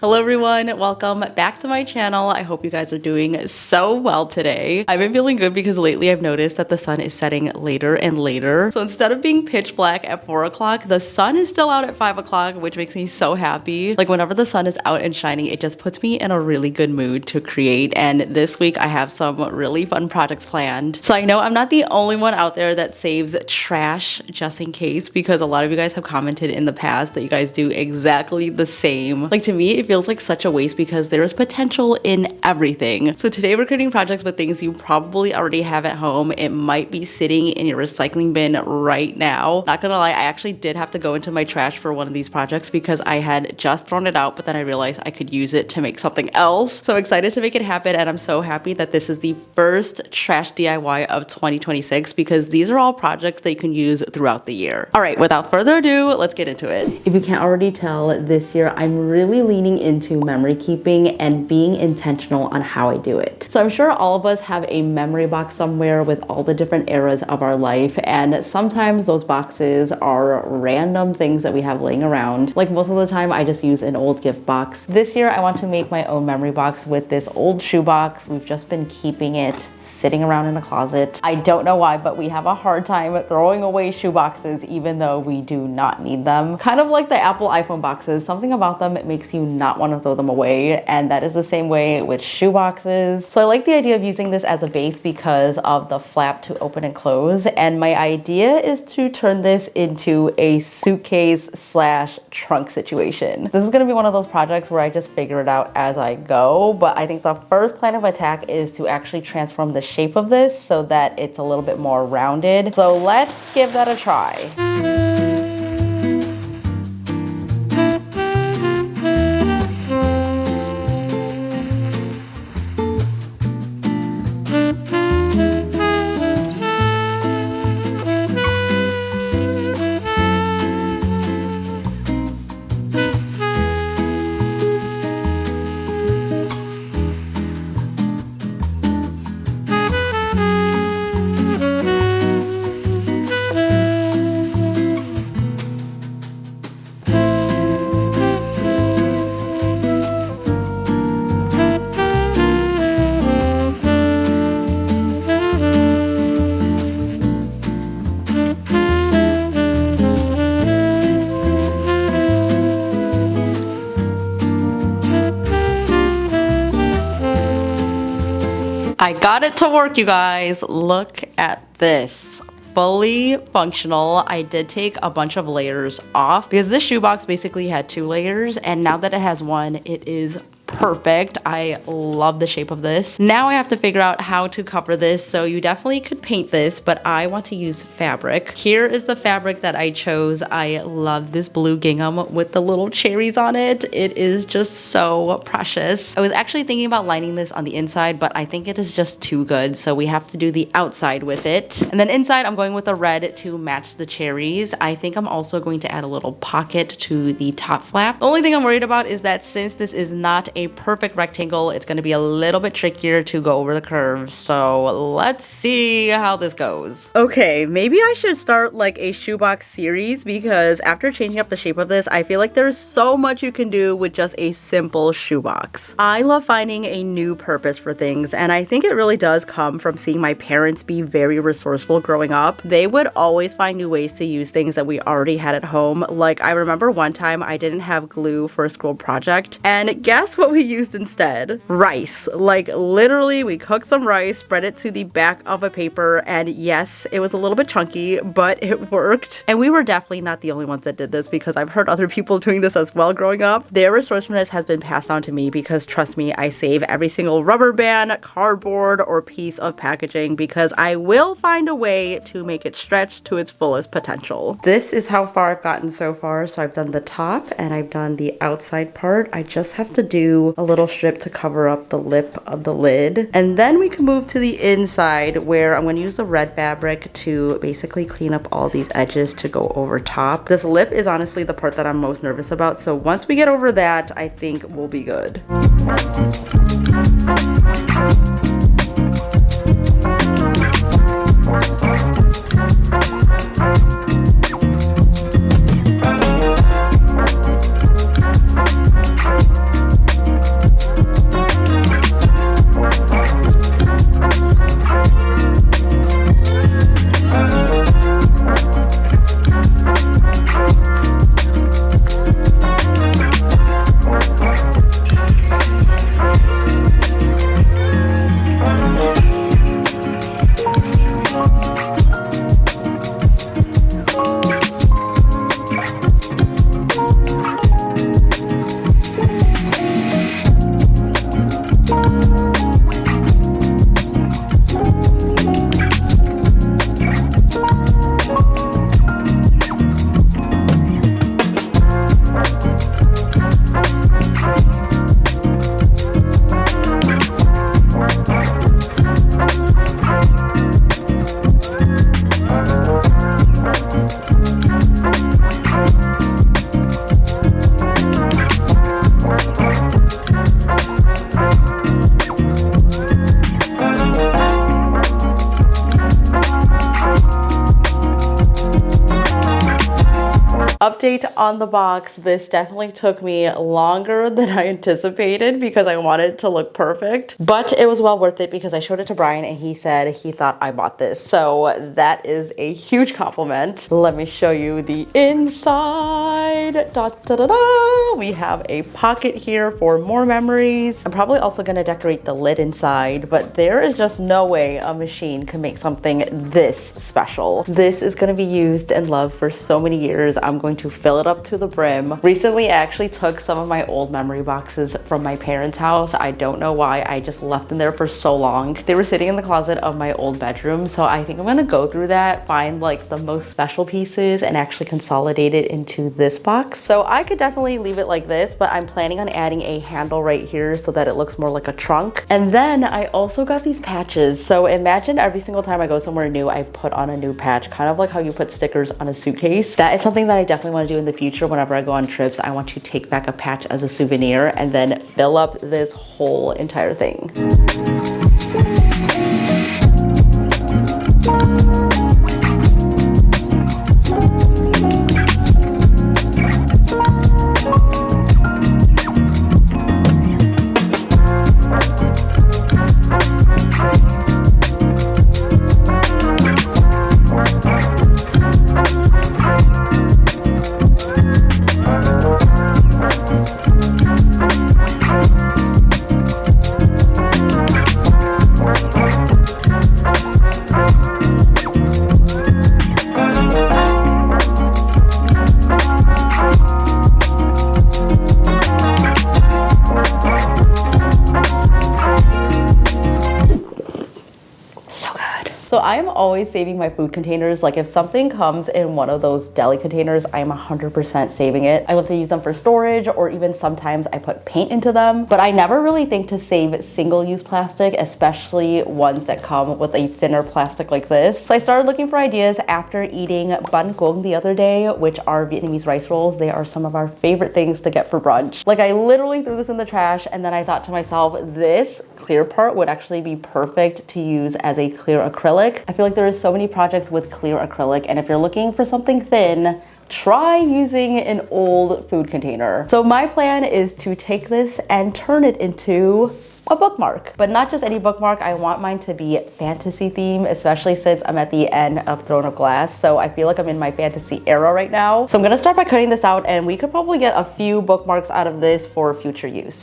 Hello everyone, welcome back to my channel. I hope you guys are doing so well today. I've been feeling good because lately I've noticed that the sun is setting later and later. So instead of being pitch black at 4 o'clock, the sun is still out at 5 o'clock, which makes me so happy. Like whenever the sun is out and shining, it just puts me in a really good mood to create. And this week I have some really fun projects planned. So I know I'm not the only one out there that saves trash just in case, because a lot of you guys have commented in the past that you guys do exactly the same. Like to me, it feels like such a waste because there is potential in everything. So today we're creating projects with things you probably already have at home. It might be sitting in your recycling bin right now. Not gonna lie, I actually did have to go into my trash for one of these projects because I had just thrown it out, but then I realized I could use it to make something else. So excited to make it happen, and I'm so happy that this is the first trash DIY of 2026 because these are all projects that you can use throughout the year. All right, without further ado, let's get into it. If you can't already tell, this year I'm really leaning into memory keeping and being intentional on how I do it. So I'm sure all of us have a memory box somewhere with all the different eras of our life, and sometimes those boxes are random things that we have laying around. Like most of the time I just use an old gift box. This year I want to make my own memory box with this old shoebox. We've just been keeping it sitting around in the closet. I don't know why, but we have a hard time throwing away shoe boxes even though we do not need them. Kind of like the Apple iPhone boxes, something about them, it makes you not want to throw them away, and that is the same way with shoe boxes. So I like the idea of using this as a base because of the flap to open and close, and my idea is to turn this into a suitcase slash trunk situation. This is going to be one of those projects where I just figure it out as I go, but I think the first plan of attack is to actually transform the shape of this so that it's a little bit more rounded. So let's give that a try. I got it to work, you guys. Look at this. Fully functional. I did take a bunch of layers off because this shoebox basically had 2 layers, and now that it has one, it is perfect. I love the shape of this. Now I have to figure out how to cover this. So you definitely could paint this, but I want to use fabric. Here is the fabric that I chose. I love this blue gingham with the little cherries on it. It is just so precious. I was actually thinking about lining this on the inside, but I think it is just too good. So we have to do the outside with it. And then inside, I'm going with the red to match the cherries. I think I'm also going to add a little pocket to the top flap. The only thing I'm worried about is that since this is not a perfect rectangle, it's going to be a little bit trickier to go over the curves. So let's see how this goes. Okay, maybe I should start like a shoebox series because after changing up the shape of this, I feel like there's so much you can do with just a simple shoebox. I love finding a new purpose for things, and I think it really does come from seeing my parents be very resourceful growing up. They would always find new ways to use things that we already had at home. Like I remember one time I didn't have glue for a school project, and guess what we used instead? Rice. Like literally we cooked some rice, spread it to the back of a paper, and yes, it was a little bit chunky, but it worked. And we were definitely not the only ones that did this because I've heard other people doing this as well growing up. Their resourcefulness has been passed on to me because trust me, I save every single rubber band, cardboard, or piece of packaging because I will find a way to make it stretch to its fullest potential. This is how far I've gotten so far. So I've done the top and I've done the outside part. I just have to do a little strip to cover up the lip of the lid. And then we can move to the inside where I'm going to use the red fabric to basically clean up all these edges to go over top. This lip is honestly the part that I'm most nervous about. So once we get over that, I think we'll be good. update on the box. This definitely took me longer than I anticipated because I wanted it to look perfect, but it was well worth it because I showed it to Brian and he said he thought I bought this. So that is a huge compliment. Let me show you the inside. Da, da, da, da. We have a pocket here for more memories. I'm probably also gonna decorate the lid inside, but there is just no way a machine can make something this special. This is gonna be used and loved for so many years. I'm going to fill it up to the brim. Recently, I actually took some of my old memory boxes from my parents' house. I don't know why, I just left them there for so long. They were sitting in the closet of my old bedroom, so I think I'm gonna go through that, find like the most special pieces and actually consolidate it into this box. So I could definitely leave it like this, but I'm planning on adding a handle right here so that it looks more like a trunk. And then I also got these patches. So imagine every single time I go somewhere new, I put on a new patch, kind of like how you put stickers on a suitcase. That is something that I definitely want to do in the future. Whenever I go on trips, I want to take back a patch as a souvenir and then fill up this whole entire thing. So I'm always saving my food containers. Like if something comes in one of those deli containers, I'm 100% saving it. I love to use them for storage, or even sometimes I put paint into them. But I never really think to save single-use plastic, especially ones that come with a thinner plastic like this. So I started looking for ideas after eating bun gong the other day, which are Vietnamese rice rolls. They are some of our favorite things to get for brunch. Like I literally threw this in the trash and then I thought to myself, this clear part would actually be perfect to use as a clear acrylic. I feel like there is so many projects with clear acrylic, and if you're looking for something thin, try using an old food container. So my plan is to take this and turn it into a bookmark, but not just any bookmark. I want mine to be fantasy theme, especially since I'm at the end of Throne of Glass. So I feel like I'm in my fantasy era right now. So I'm gonna start by cutting this out, and we could probably get a few bookmarks out of this for future use.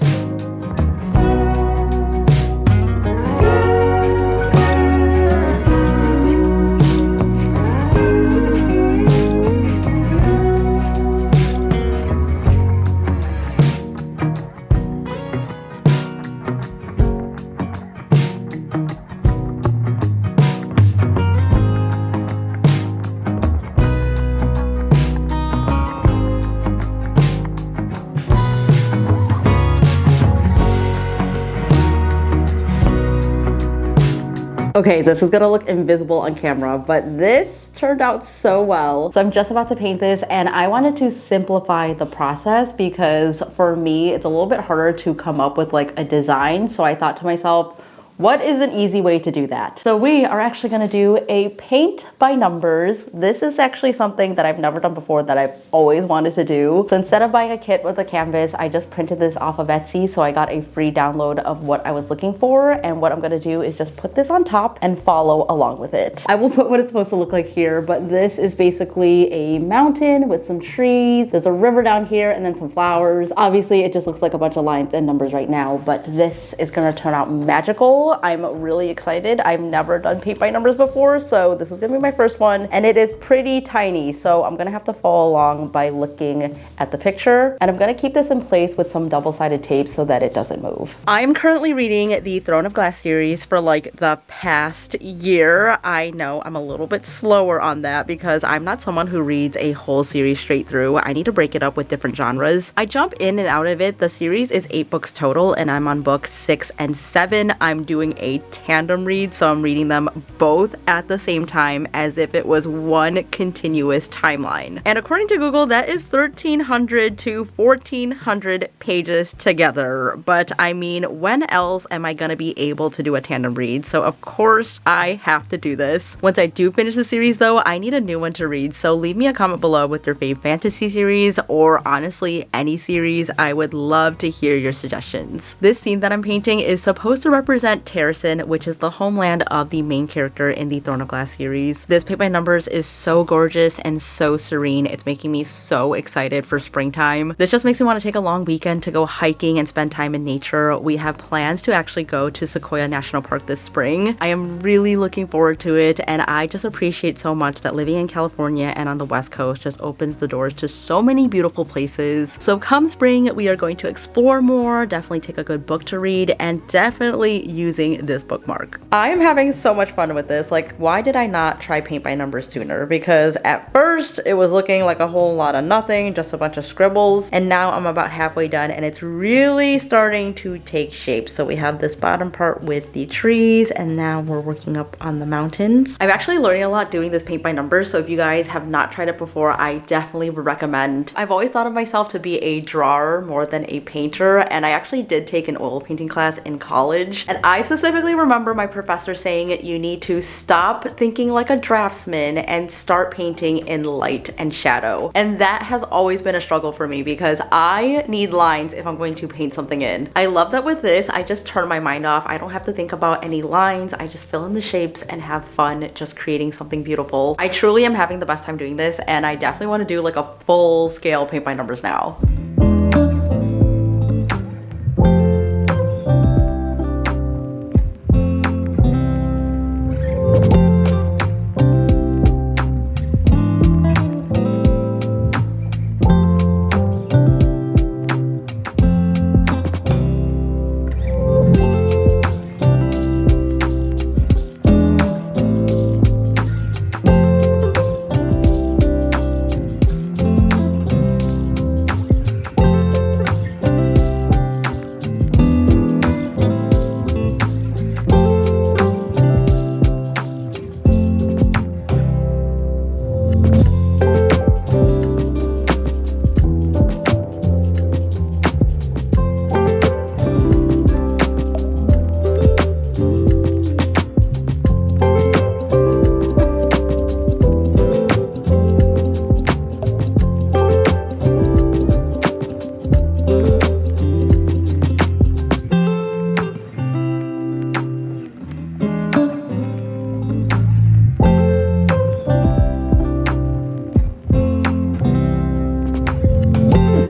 Okay, this is gonna look invisible on camera, but this turned out so well. So I'm just about to paint this, and I wanted to simplify the process because for me, it's a little bit harder to come up with like a design. So I thought to myself, what is an easy way to do that? So we are actually gonna do a paint by numbers. This is actually something that I've never done before that I've always wanted to do. So instead of buying a kit with a canvas, I just printed this off of Etsy. So I got a free download of what I was looking for. And what I'm gonna do is just put this on top and follow along with it. I will put what it's supposed to look like here, but this is basically a mountain with some trees. There's a river down here and then some flowers. Obviously, it just looks like a bunch of lines and numbers right now, but this is gonna turn out magical. I'm really excited. I've never done paint by numbers before, so this is gonna be my first one, and it is pretty tiny, so I'm gonna have to follow along by looking at the picture, and I'm gonna keep this in place with some double-sided tape so that it doesn't move. I'm currently reading the Throne of Glass series for like the past year. I know I'm a little bit slower on that because I'm not someone who reads a whole series straight through. I need to break it up with different genres. I jump in and out of it. The series is 8 books total, and I'm on book 6 and 7. I'm doing doing a tandem read, so I'm reading them both at the same time as if it was one continuous timeline. And according to Google, that is 1,300 to 1,400 pages together. But I mean, when else am I gonna be able to do a tandem read? So of course I have to do this. Once I do finish the series though, I need a new one to read, so leave me a comment below with your fave fantasy series, or honestly any series. I would love to hear your suggestions. This scene that I'm painting is supposed to represent Terrasen, which is the homeland of the main character in the Throne of Glass series. This paint by numbers is so gorgeous and so serene. It's making me so excited for springtime. This just makes me want to take a long weekend to go hiking and spend time in nature. We have plans to actually go to Sequoia National Park this spring. I am really looking forward to it, and I just appreciate so much that living in California and on the West Coast just opens the doors to so many beautiful places. So come spring, we are going to explore more, definitely take a good book to read, and definitely using this bookmark. I am having so much fun with this. Like, why did I not try paint by numbers sooner? Because at first it was looking like a whole lot of nothing, just a bunch of scribbles, and now I'm about halfway done and it's really starting to take shape. So we have this bottom part with the trees, and now we're working up on the mountains. I'm actually learning a lot doing this paint by numbers, so if you guys have not tried it before, I definitely would recommend. I've always thought of myself to be a drawer more than a painter, and I actually did take an oil painting class in college, and I specifically remember my professor saying you need to stop thinking like a draftsman and start painting in light and shadow. And that has always been a struggle for me because I need lines if I'm going to paint something in. I love that with this, I just turn my mind off. I don't have to think about any lines. I just fill in the shapes and have fun just creating something beautiful. I truly am having the best time doing this, and I definitely want to do like a full scale paint by numbers now.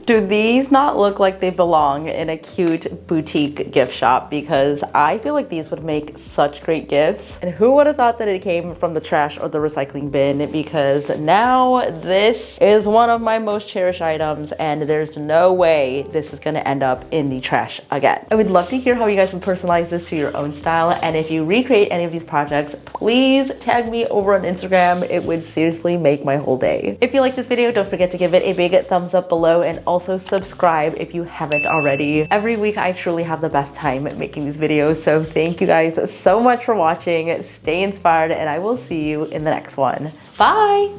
Do these not look like they belong in a cute boutique gift shop? Because I feel like these would make such great gifts. And who would have thought that it came from the trash or the recycling bin? Because now this is one of my most cherished items, and there's no way this is gonna end up in the trash again. I would love to hear how you guys would personalize this to your own style. And if you recreate any of these projects, please tag me over on Instagram. It would seriously make my whole day. If you like this video, don't forget to give it a big thumbs up below, and also subscribe if you haven't already. Every week I truly have the best time making these videos, so thank you guys so much for watching. Stay inspired, and I will see you in the next one. Bye!